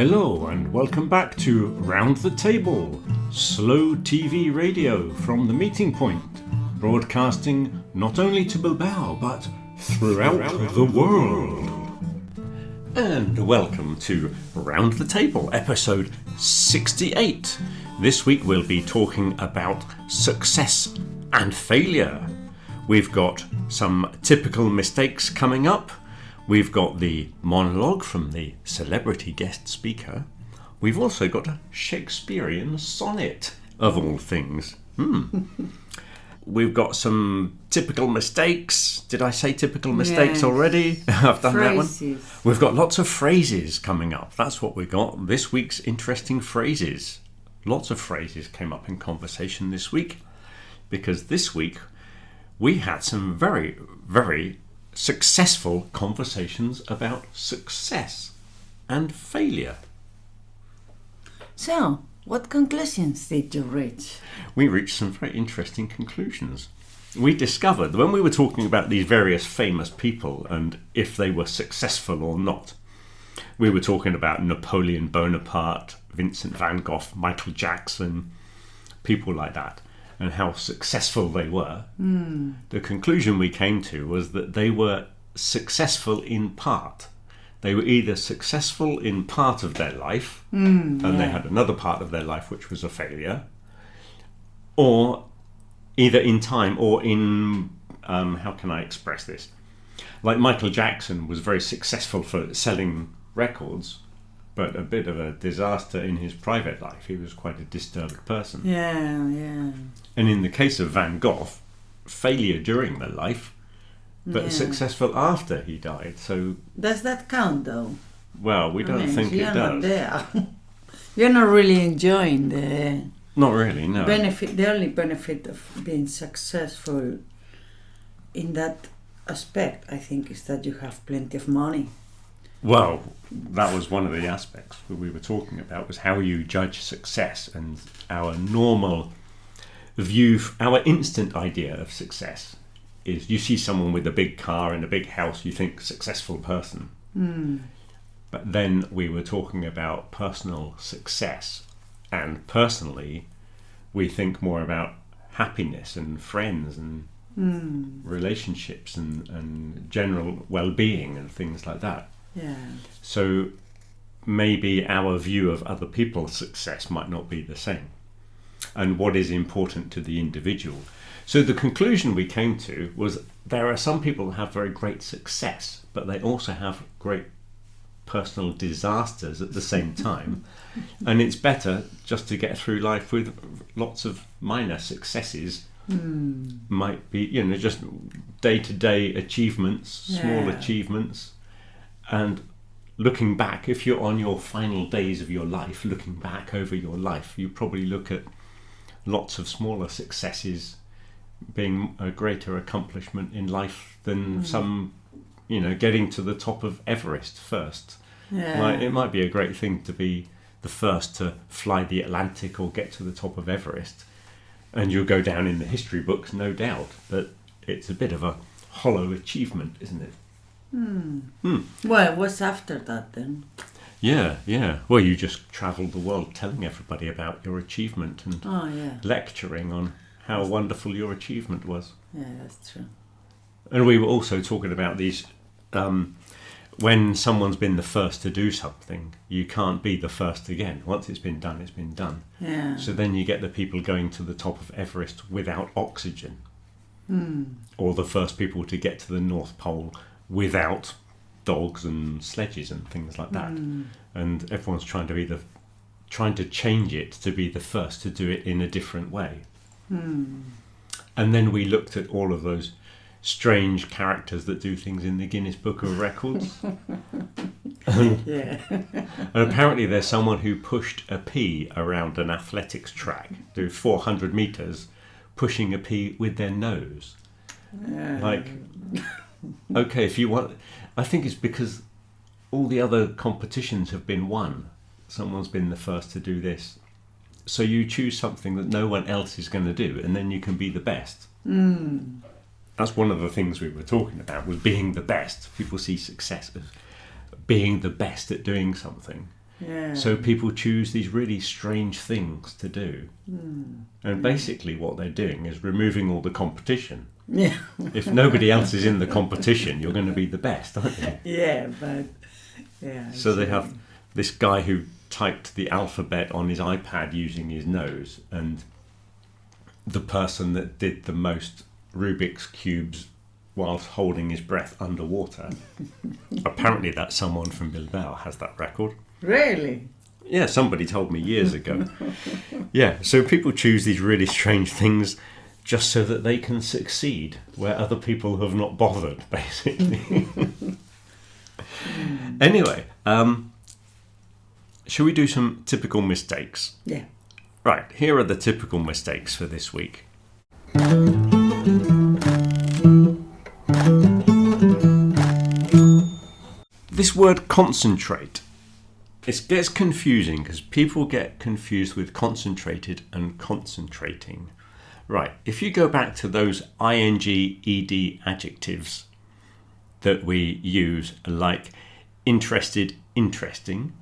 Hello and welcome back to Round the Table, slow TV radio from the meeting point, broadcasting not only to Bilbao but throughout the world. And welcome to Round the Table, episode 68. This week we'll be talking about success and failure. We've got some typical mistakes coming up. We've got the monologue from the celebrity guest speaker. We've also got a Shakespearean sonnet, of all things. We've got some typical mistakes. Did I say typical mistakes already? I've done phrases. That one. We've got lots of phrases coming up. That's what we got. This week's interesting phrases. Lots of phrases came up in conversation this week, because this week we had some very, very successful conversations about success and failure. So, what conclusions did you reach? We reached some very interesting conclusions. We discovered, when we were talking about these various famous people and if they were successful or not, we were talking about Napoleon Bonaparte, Vincent van Gogh, Michael Jackson, people like that, and how successful they were. The conclusion we came to was that they were successful in part. They were either successful in part of their life, and they had another part of their life which was a failure, or either in time or in, how can I express this? Like Michael Jackson was very successful for selling records, but a bit of a disaster in his private life. He was quite a disturbed person. Yeah. And in the case of Van Gogh, failure during their life, but successful after he died. So does that count, though? Well, we don't think it does. Not there. You're not really enjoying the... Not really, no. Benefit. The only benefit of being successful in that aspect, I think, is that you have plenty of money. Well, that was one of the aspects that we were talking about, was how you judge success, and our normal view, our instant idea of success is you see someone with a big car and a big house, you think successful person. But then we were talking about personal success, and personally we think more about happiness and friends and relationships and general well-being and things like that. Yeah. So maybe our view of other people's success might not be the same, and what is important to the individual. So the conclusion we came to was there are some people who have very great success, but they also have great personal disasters at the same time. And it's better just to get through life with lots of minor successes. Might be, just day-to-day achievements, small achievements. And looking back, if you're on your final days of your life, looking back over your life, you probably look at lots of smaller successes being a greater accomplishment in life than some, getting to the top of Everest first. Yeah. Like, it might be a great thing to be the first to fly the Atlantic or get to the top of Everest, and you'll go down in the history books, no doubt, but it's a bit of a hollow achievement, isn't it? Well, what's after that then? Yeah. Well, you just travelled the world telling everybody about your achievement and lecturing on how wonderful your achievement was. Yeah, that's true. And we were also talking about these, when someone's been the first to do something, you can't be the first again. Once it's been done, it's been done. Yeah. So then you get the people going to the top of Everest without oxygen. Or the first people to get to the North Pole without dogs and sledges and things like that. And everyone's trying to change it to be the first to do it in a different way. And then we looked at all of those strange characters that do things in the Guinness Book of Records. And apparently there's someone who pushed a pea around an athletics track, do 400 meters, pushing a pea with their nose. Okay, if you want, I think it's because all the other competitions have been won. Someone's been the first to do this. So you choose something that no one else is going to do, and then you can be the best. That's one of the things we were talking about, was being the best. People see success as being the best at doing something. Yeah. So people choose these really strange things to do. And basically what they're doing is removing all the competition. Yeah. If nobody else is in the competition, you're going to be the best, aren't you? Yeah, but yeah. So they have this guy who typed the alphabet on his iPad using his nose, and the person that did the most Rubik's cubes whilst holding his breath underwater. Apparently that someone from Bilbao has that record. Really? Yeah, somebody told me years ago. Yeah, so people choose these really strange things just so that they can succeed where other people have not bothered, basically. Anyway, shall we do some typical mistakes? Yeah. Right, here are the typical mistakes for this week. This word concentrate, it gets confusing because people get confused with concentrated and concentrating. Right, if you go back to those ing, ed adjectives that we use, like interested, interesting,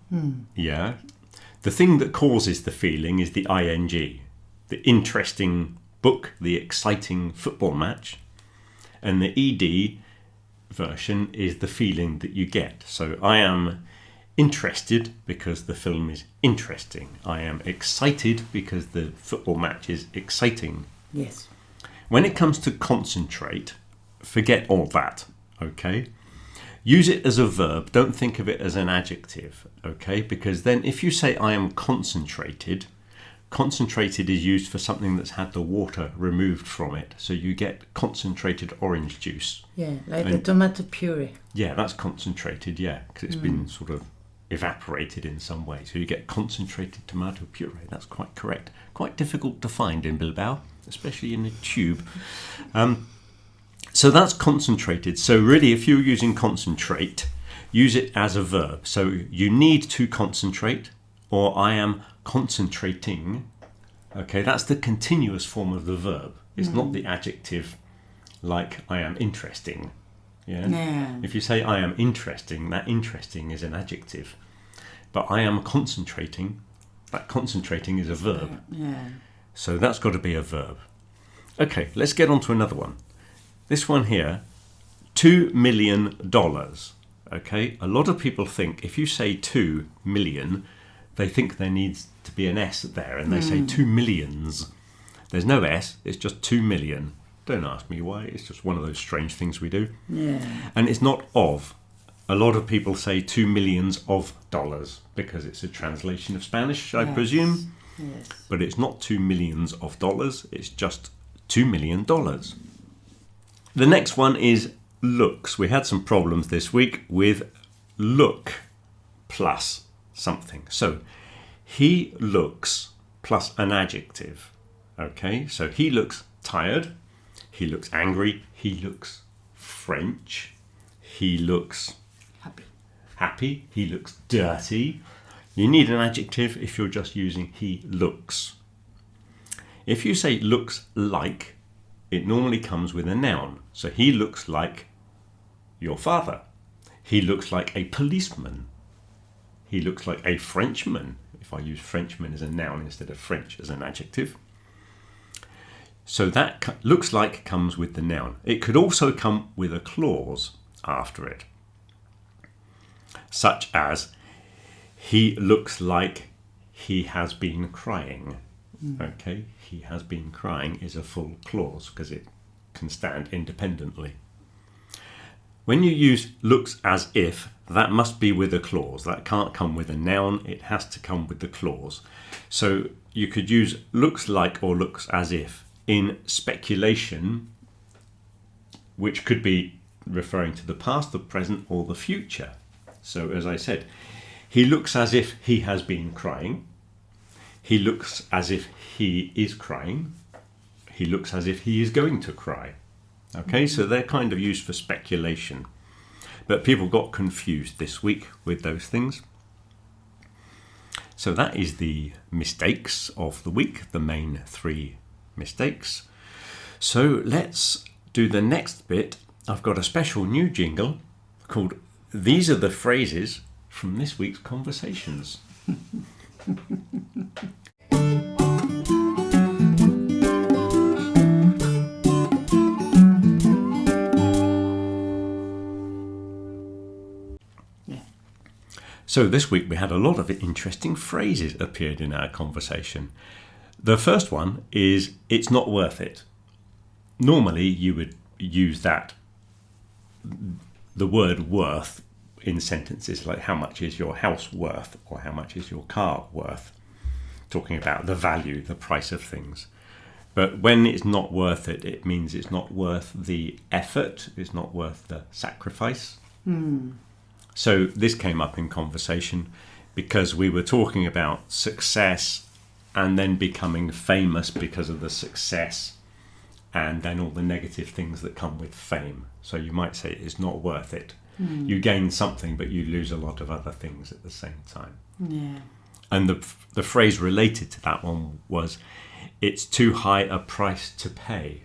yeah, the thing that causes the feeling is the ing. The interesting book, the exciting football match, and the ed version is the feeling that you get. So I am interested because the film is interesting. I am excited because the football match is exciting. Yes. When it comes to concentrate, forget all that, okay? Use it as a verb. Don't think of it as an adjective, okay? Because then if you say I am concentrated, concentrated is used for something that's had the water removed from it. So you get concentrated orange juice. Yeah, like the tomato puree. Yeah, that's concentrated, yeah, because it's been sort of evaporated in some way. So you get concentrated tomato puree. That's quite correct. Quite difficult to find in Bilbao, especially in a tube. So that's concentrated. So really, if you're using concentrate, use it as a verb. So you need to concentrate, or I am concentrating. Okay, that's the continuous form of the verb. It's not the adjective like I am interesting. Yeah? If you say I am interesting, that interesting is an adjective. But I am concentrating, that concentrating is a verb. Yeah. So that's got to be a verb. Okay, let's get on to another one. This one here, $2 million. Okay, a lot of people think if you say 2 million, they think there needs to be an S there, and they say 2 millions. There's no S, it's just 2 million. Don't ask me why, it's just one of those strange things we do. Yeah. And it's not of. A lot of people say 2 millions of dollars because it's a translation of Spanish, I presume. Yes. But it's not 2 millions of dollars, it's just $2 million. The next one is looks. We had some problems this week with look plus something. So he looks plus an adjective. Okay, so he looks tired, he looks angry, he looks French, he looks happy, he looks dirty. You need an adjective if you're just using he looks. If you say looks like, it normally comes with a noun. So he looks like your father. He looks like a policeman. He looks like a Frenchman, if I use Frenchman as a noun instead of French as an adjective. So that looks like comes with the noun. It could also come with a clause after it, such as he looks like he has been crying. Okay, he has been crying is a full clause because it can stand independently. When you use looks as if, that must be with a clause. That can't come with a noun, it has to come with the clause. So you could use looks like or looks as if in speculation, which could be referring to the past, the present, or the future. So as I said, he looks as if he has been crying. He looks as if he is crying. He looks as if he is going to cry. Okay, so they're kind of used for speculation. But people got confused this week with those things. So that is the mistakes of the week, the main 3 mistakes. So let's do the next bit. I've got a special new jingle called These Are the Phrases from This Week's Conversations. So this week we had a lot of interesting phrases appeared in our conversation. The first one is, it's not worth it. Normally you would use the word worth in sentences like, how much is your house worth, or how much is your car worth, talking about the value, the price of things. But when it's not worth it, it means it's not worth the effort, it's not worth the sacrifice. So this came up in conversation because we were talking about success and then becoming famous because of the success, and then all the negative things that come with fame. So you might say it's not worth it. You gain something, but you lose a lot of other things at the same time. Yeah. And the phrase related to that one was, it's too high a price to pay.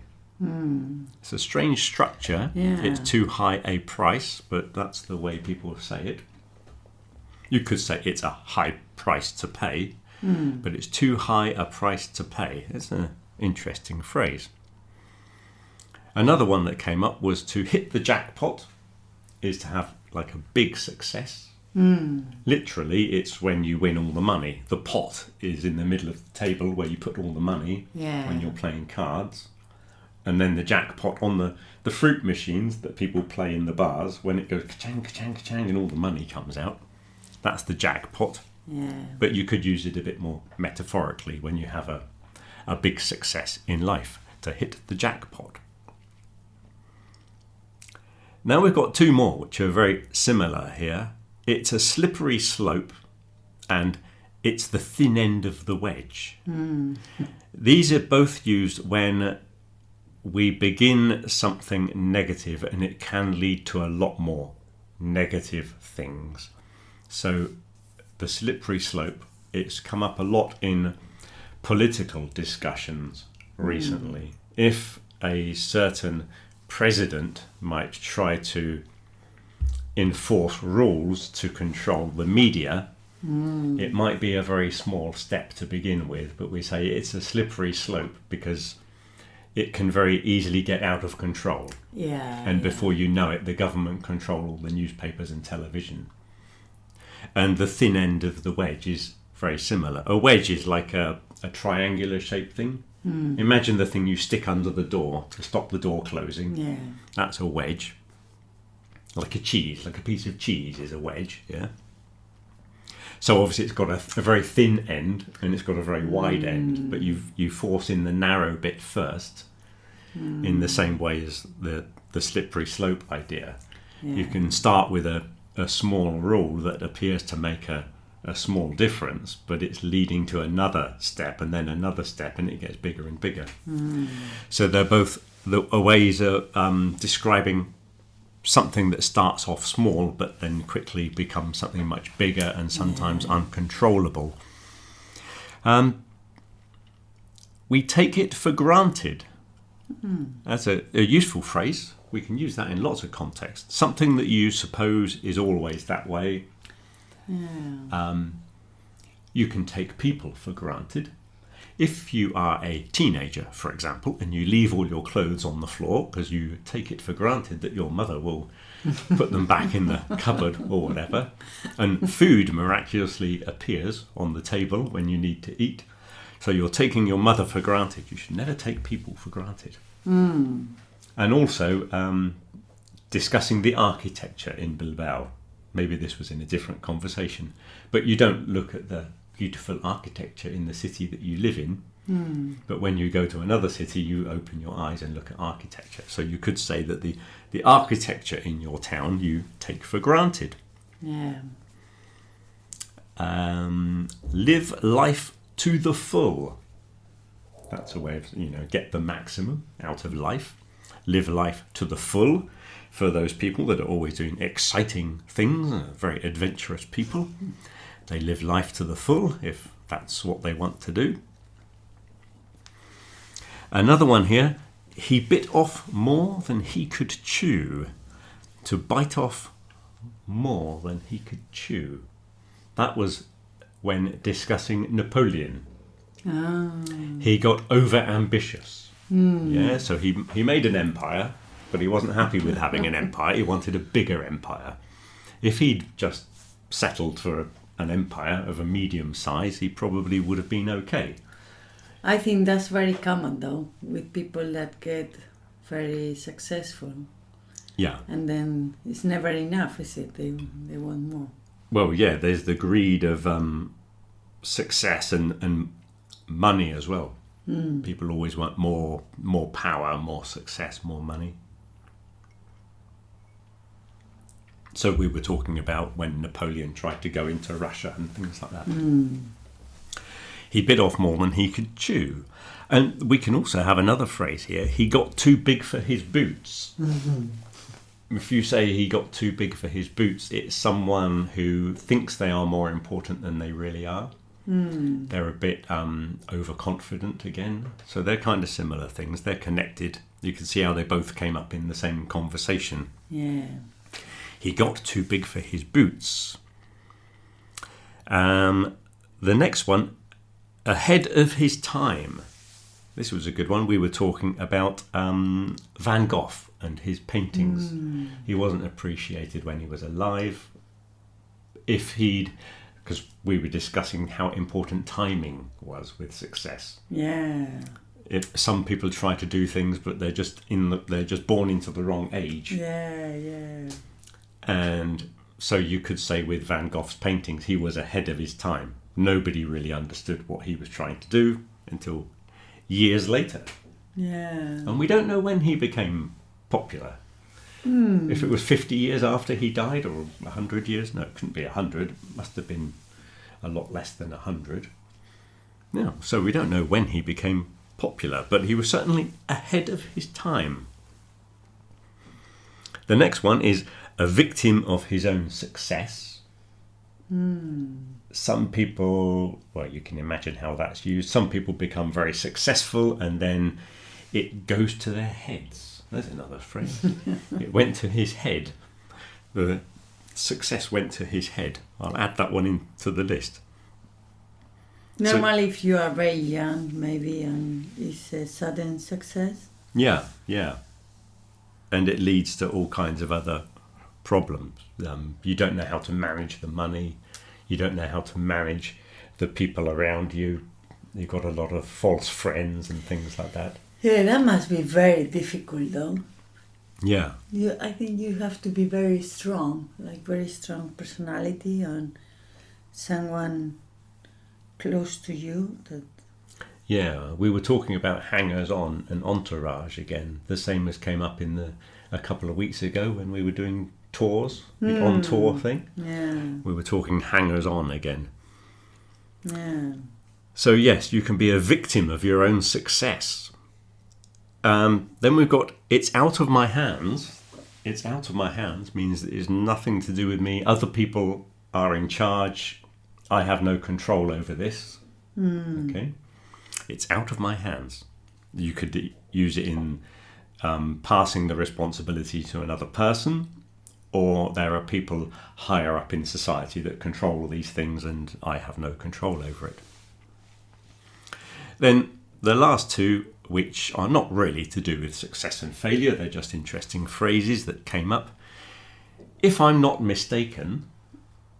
It's a strange structure. Yeah. It's too high a price, but that's the way people say it. You could say it's a high price to pay, but it's too high a price to pay. It's an interesting phrase. Another one that came up was, to hit the jackpot is to have like a big success. Literally, it's when you win all the money. The pot is in the middle of the table where you put all the money when you're playing cards. And then the jackpot on the fruit machines that people play in the bars, when it goes ka-chang, ka-chang, ka-chang, and all the money comes out, that's the jackpot. Yeah. But you could use it a bit more metaphorically when you have a big success in life, to hit the jackpot. Now we've got two more which are very similar here. It's a slippery slope, and it's the thin end of the wedge. These are both used when we begin something negative and it can lead to a lot more negative things. So the slippery slope, it's come up a lot in political discussions recently. If a certain president might try to enforce rules to control the media, it might be a very small step to begin with, but we say it's a slippery slope because it can very easily get out of control. And before you know it, the government control all the newspapers and television. And the thin end of the wedge is very similar. A wedge is like a triangular shaped thing. Imagine the thing you stick under the door to stop the door closing. That's a wedge. Like a cheese, like a piece of cheese is a wedge, yeah? So obviously it's got a very thin end and it's got a very wide end, but you force in the narrow bit first, in the same way as the slippery slope idea. You can start with a small rule that appears to make a small difference, but it's leading to another step and then another step, and it gets bigger and bigger. So they're both ways of describing something that starts off small but then quickly becomes something much bigger and sometimes uncontrollable. We take it for granted. That's a useful phrase. We can use that in lots of contexts. Something that you suppose is always that way. You can take people for granted. If you are a teenager, for example, and you leave all your clothes on the floor because you take it for granted that your mother will put them back in the cupboard or whatever, and food miraculously appears on the table when you need to eat, so you're taking your mother for granted. You should never take people for granted. And also discussing the architecture in Bilbao. Maybe this was in a different conversation, but you don't look at the beautiful architecture in the city that you live in, but when you go to another city you open your eyes and look at architecture. So you could say that the architecture in your town you take for granted. Live life to the full. That's a way of, get the maximum out of life. Live life to the full. For those people that are always doing exciting things, very adventurous people, they live life to the full if that's what they want to do. Another one here, he bit off more than he could chew. To bite off more than he could chew. That was when discussing Napoleon. Ah. He got over-ambitious. Yeah, so he made an empire, but he wasn't happy with having an empire. He wanted a bigger empire. If he'd just settled for an empire of a medium size, he probably would have been okay. I think that's very common, though, with people that get very successful. Yeah. And then it's never enough, is it? They want more. Well, yeah, there's the greed of success and money as well. People always want more power, more success, more money. So we were talking about when Napoleon tried to go into Russia and things like that. He bit off more than he could chew. And we can also have another phrase here. He got too big for his boots. If you say he got too big for his boots, it's someone who thinks they are more important than they really are. They're a bit overconfident again. So they're kind of similar things. They're connected. You can see how they both came up in the same conversation. Yeah. He got too big for his boots. The next one, ahead of his time. This was a good one. We were talking about Van Gogh and his paintings. He wasn't appreciated when he was alive. Because we were discussing how important timing was with success. Yeah. If some people try to do things, but they're just born into the wrong age. Yeah. And so you could say with Van Gogh's paintings, he was ahead of his time. Nobody really understood what he was trying to do until years later. Yeah. And we don't know when he became popular. If it was 50 years after he died, or 100 years, no, it couldn't be 100. It must have been a lot less than 100. No, so we don't know when he became popular, but he was certainly ahead of his time. The next one is a victim of his own success. Some people, well, you can imagine how that's used. Some people become very successful and then it goes to their heads. There's another phrase. It went to his head. The success went to his head. I'll add that one into the list. Normally, if you are very young, maybe it's a sudden success. Yeah. And it leads to all kinds of other problems. You don't know how to manage the money. You don't know how to manage the people around you. You've got a lot of false friends and things like that. Yeah, that must be very difficult, though. Yeah. I think you have to be very strong, like very strong personality, and someone close to you. Yeah, we were talking about hangers-on and entourage again. The same as came up a couple of weeks ago when we were doing tours, the on-tour thing. Yeah. We were talking hangers-on again. Yeah. So yes, you can be a victim of your own success. Then we've got, it's out of my hands. It's out of my hands means it's nothing to do with me. Other people are in charge. I have no control over this. Okay. It's out of my hands. You could use it in passing the responsibility to another person, or there are people higher up in society that control these things and I have no control over it. Then the last two, which are not really to do with success and failure, they're just interesting phrases that came up. If I'm not mistaken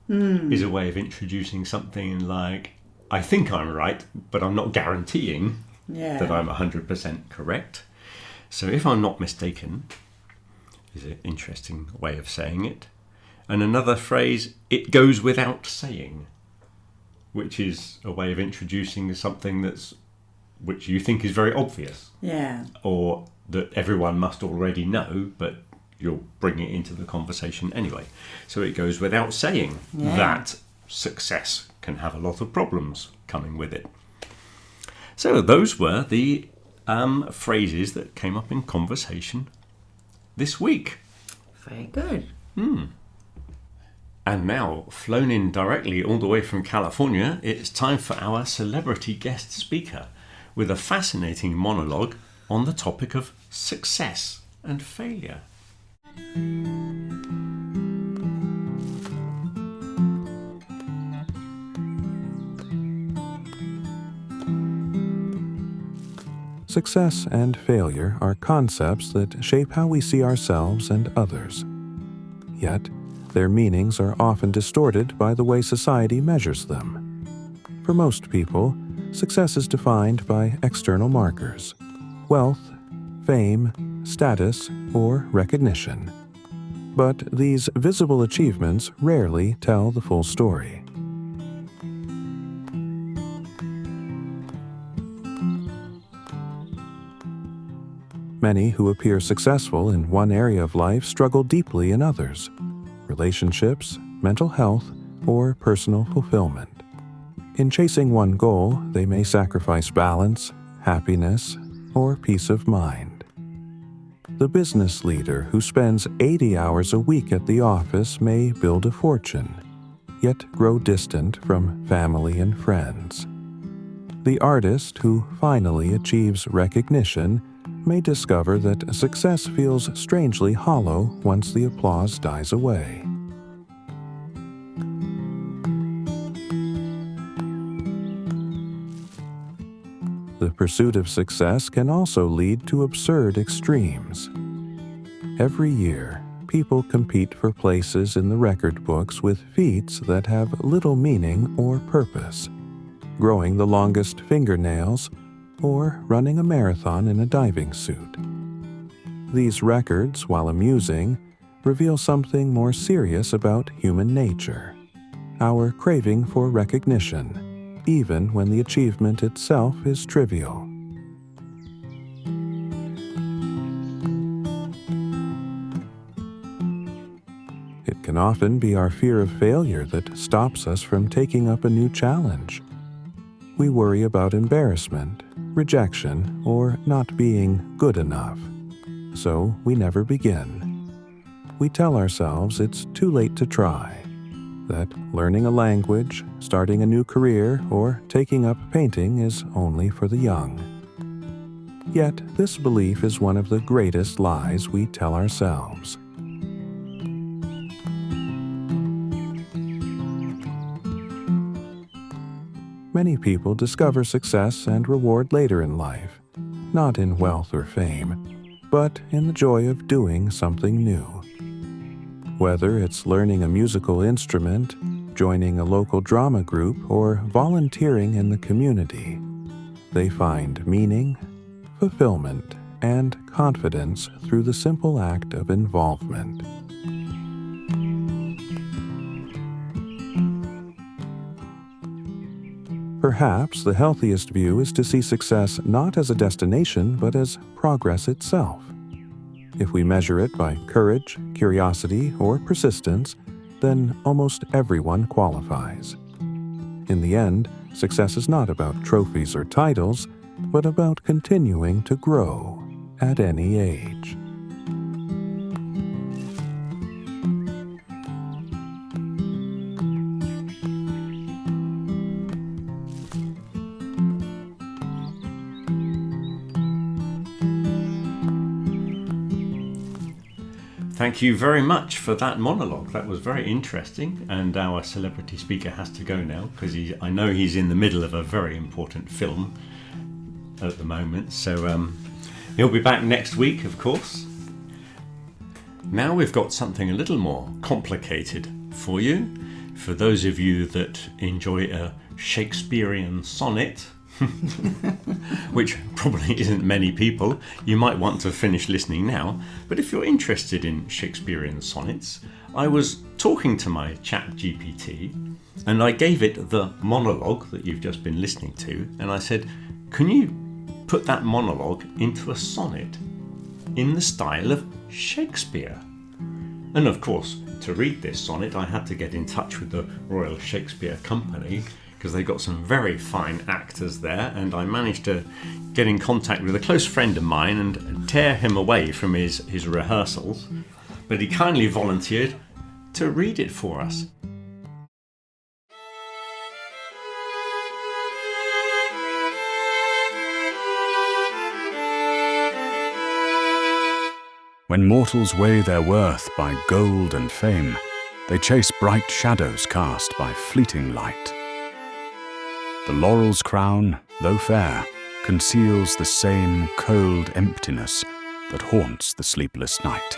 is a way of introducing something like, I think I'm right, but I'm not guaranteeing that I'm 100% correct. So if I'm not mistaken is an interesting way of saying it. And another phrase, it goes without saying, which is a way of introducing something which you think is very obvious. Yeah. Or that everyone must already know, but you'll bring it into the conversation anyway. So it goes without saying that success can have a lot of problems coming with it. So those were the phrases that came up in conversation this week. Very good. And now, flown in directly all the way from California, it's time for our celebrity guest speaker with a fascinating monologue on the topic of success and failure. Success and failure are concepts that shape how we see ourselves and others. Yet, their meanings are often distorted by the way society measures them. For most people, success is defined by external markers: wealth, fame, status, or recognition. But these visible achievements rarely tell the full story. Many who appear successful in one area of life struggle deeply in others: relationships, mental health, or personal fulfillment. In chasing one goal, they may sacrifice balance, happiness, or peace of mind. The business leader who spends 80 hours a week at the office may build a fortune, yet grow distant from family and friends. The artist who finally achieves recognition may discover that success feels strangely hollow once the applause dies away. The pursuit of success can also lead to absurd extremes. Every year, people compete for places in the record books with feats that have little meaning or purpose: growing the longest fingernails, or running a marathon in a diving suit. These records, while amusing, reveal something more serious about human nature: our craving for recognition, even when the achievement itself is trivial. It can often be our fear of failure that stops us from taking up a new challenge. We worry about embarrassment, rejection, or not being good enough, so we never begin. We tell ourselves it's too late to try, that learning a language, starting a new career, or taking up painting is only for the young. Yet this belief is one of the greatest lies we tell ourselves. Many people discover success and reward later in life, not in wealth or fame, but in the joy of doing something new. Whether it's learning a musical instrument, joining a local drama group, or volunteering in the community, they find meaning, fulfillment, and confidence through the simple act of involvement. Perhaps the healthiest view is to see success not as a destination, but as progress itself. If we measure it by courage, curiosity, or persistence, then almost everyone qualifies. In the end, success is not about trophies or titles, but about continuing to grow at any age. Thank you very much for that monologue. That was very interesting, and our celebrity speaker has to go now because I know he's in the middle of a very important film at the moment, so he'll be back next week, of course. Now we've got something a little more complicated for you. For those of you that enjoy a Shakespearean sonnet, which probably isn't many people, you might want to finish listening now. But if you're interested in Shakespearean sonnets, I was talking to my chat GPT and I gave it the monologue that you've just been listening to, and I said, can you put that monologue into a sonnet in the style of Shakespeare? And of course, to read this sonnet I had to get in touch with the Royal Shakespeare Company, because they got some very fine actors there, and I managed to get in contact with a close friend of mine and tear him away from his rehearsals, but he kindly volunteered to read it for us. When mortals weigh their worth by gold and fame, they chase bright shadows cast by fleeting light. The laurel's crown, though fair, conceals the same cold emptiness that haunts the sleepless night.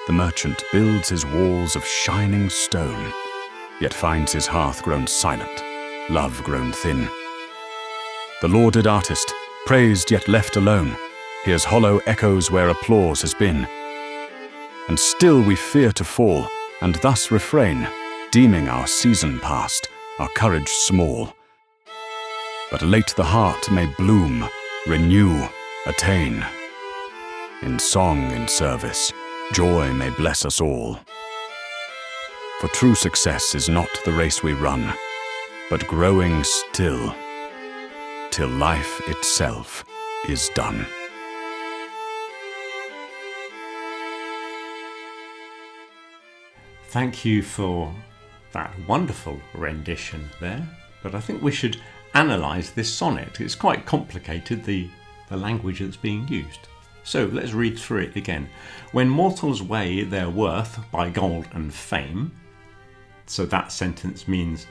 The merchant builds his walls of shining stone, yet finds his hearth grown silent, love grown thin. The lauded artist, praised yet left alone, hears hollow echoes where applause has been. And still we fear to fall, and thus refrain, deeming our season past, our courage small. But late the heart may bloom, renew, attain. In song and service, joy may bless us all. For true success is not the race we run, but growing still, till life itself is done. Thank you for that wonderful rendition there, but I think we should analyse this sonnet. It's quite complicated, the language that's being used. So let's read through it again. When mortals weigh their worth by gold and fame, so that sentence means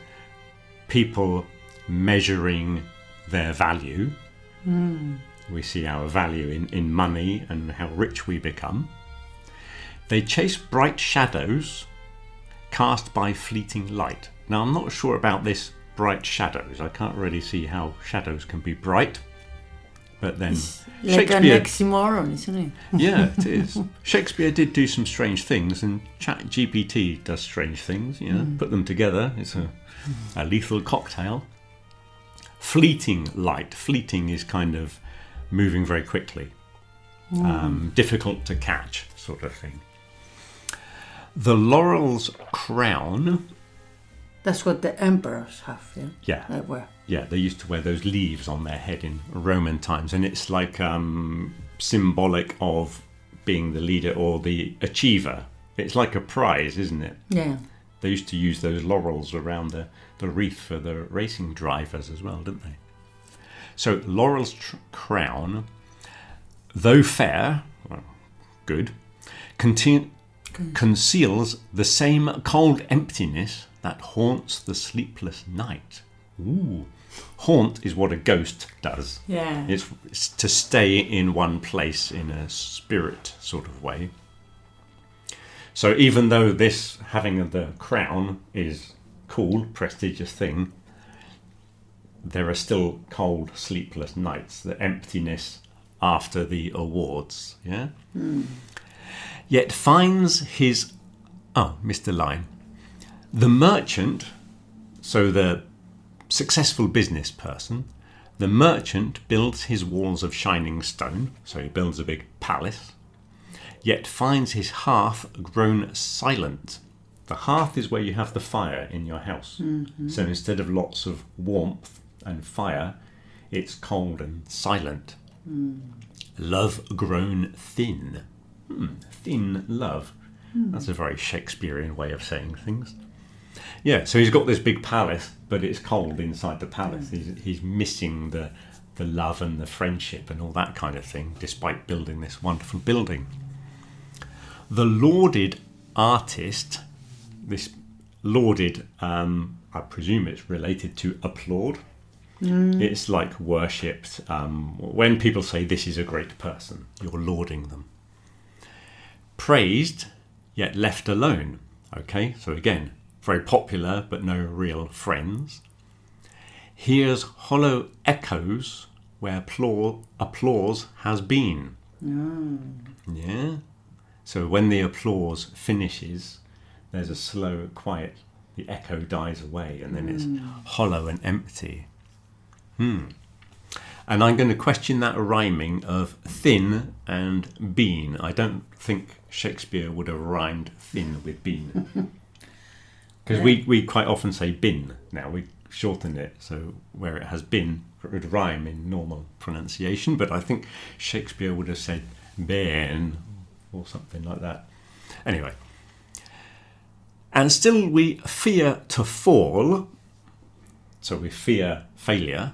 people measuring their value. We see our value in money and how rich we become. They chase bright shadows cast by fleeting light. Now, I'm not sure about this bright shadows. I can't really see how shadows can be bright. But then Like an oxymoron, isn't it? Yeah, it is. Shakespeare did do some strange things, and ChatGPT does strange things. Put them together, it's a lethal cocktail. Fleeting light. Fleeting is kind of moving very quickly. Difficult to catch, sort of thing. The laurel's crown. That's what the emperors have, yeah? Yeah. They wear. Yeah, they used to wear those leaves on their head in Roman times, and it's like symbolic of being the leader or the achiever. It's like a prize, isn't it? Yeah. They used to use those laurels around the wreath for the racing drivers as well, didn't they? So, laurel's crown, though fair, well, good, conceals the same cold emptiness that haunts the sleepless night. Ooh. Haunt is what a ghost does. Yeah. It's to stay in one place in a spirit sort of way. So even though this having the crown is cool, prestigious thing, there are still cold, sleepless nights, the emptiness after the awards, yeah? Yet finds his... Oh, missed a line. The merchant, so the successful business person, the merchant builds his walls of shining stone, so he builds a big palace, yet finds his hearth grown silent. The hearth is where you have the fire in your house. So instead of lots of warmth and fire, it's cold and silent. Love grown thin. Thin love. That's a very Shakespearean way of saying things. Yeah, so he's got this big palace, but it's cold inside the palace. He's missing the love and the friendship and all that kind of thing, despite building this wonderful building. The lauded artist, this lauded, I presume it's related to applaud. It's like worshipped. When people say this is a great person, you're lauding them. Praised, yet left alone. Okay, so again, very popular, but no real friends. Hears hollow echoes where applause has been. Yeah. So when the applause finishes, there's a slow, quiet, the echo dies away, and then it's hollow and empty. And I'm going to question that rhyming of thin and bean. I don't think Shakespeare would have rhymed thin with bean. Because we quite often say bin now. We shorten it, so where it has been, it would rhyme in normal pronunciation. But I think Shakespeare would have said ben or something like that. Anyway. And still we fear to fall. So we fear failure.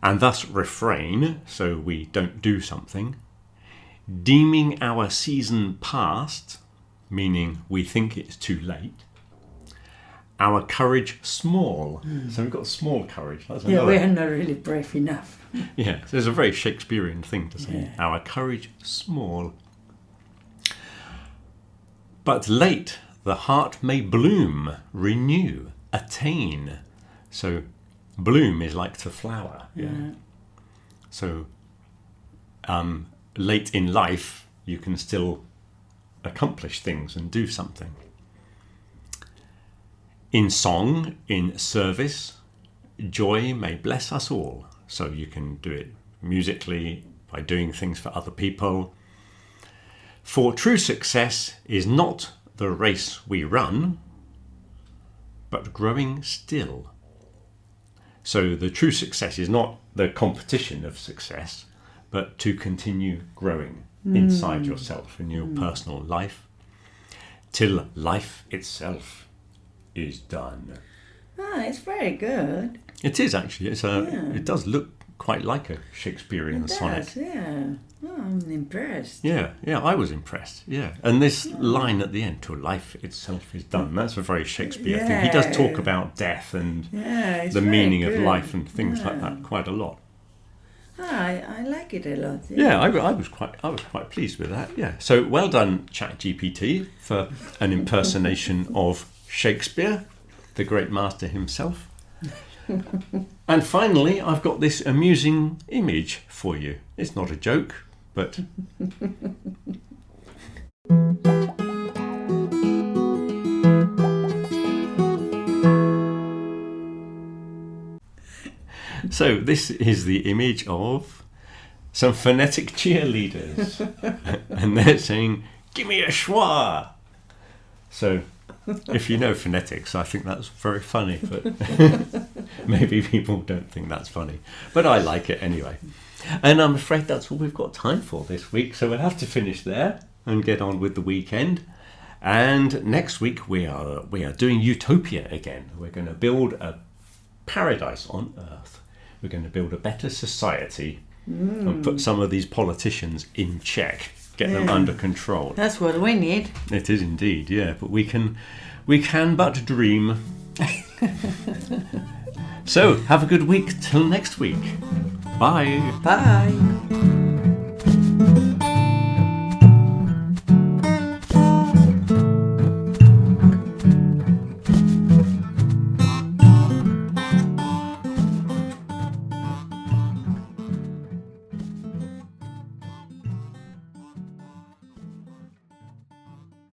And thus refrain, so we don't do something. Deeming our season past, meaning we think it's too late. our courage small. So we've got small courage. That's Yeah, another. we are not really brave enough. Yeah, so it's a very Shakespearean thing to say. Yeah. Our courage small. But late the heart may bloom, renew, attain. So bloom is like to flower. Yeah. So late in life you can still accomplish things and do something. In song, in service, joy may bless us all. So you can do it musically, by doing things for other people. For true success is not the race we run, but growing still. So the true success is not the competition of success, but to continue growing inside yourself in your personal life, till life itself is done. It's very good. It is actually. It does look quite like a Shakespearean It sonnet. does, yeah. Oh, I'm impressed. Yeah, I was impressed. Yeah, and this line at the end, "till life itself is done," that's a very Shakespeare thing. He does talk about death and It's the very meaning of good. life and things like that quite a lot. I like it a lot. Yeah, I was quite pleased with that. Yeah, so well done, ChatGPT, for an impersonation of Shakespeare, the great master himself. And finally, I've got this amusing image for you. It's not a joke, but so this is the image of some phonetic cheerleaders, and they're saying, "Give me a schwa." So if you know phonetics, I think that's very funny, but maybe people don't think that's funny. But I like it anyway. And I'm afraid that's all we've got time for this week, so we'll have to finish there and get on with the weekend. And next week we are doing Utopia again. We're going to build a paradise on Earth. We're going to build a better society and put some of these politicians in check, get them under control. That's what we need. It is indeed, yeah. But we can but dream. So have a good week till next week. Bye. Bye.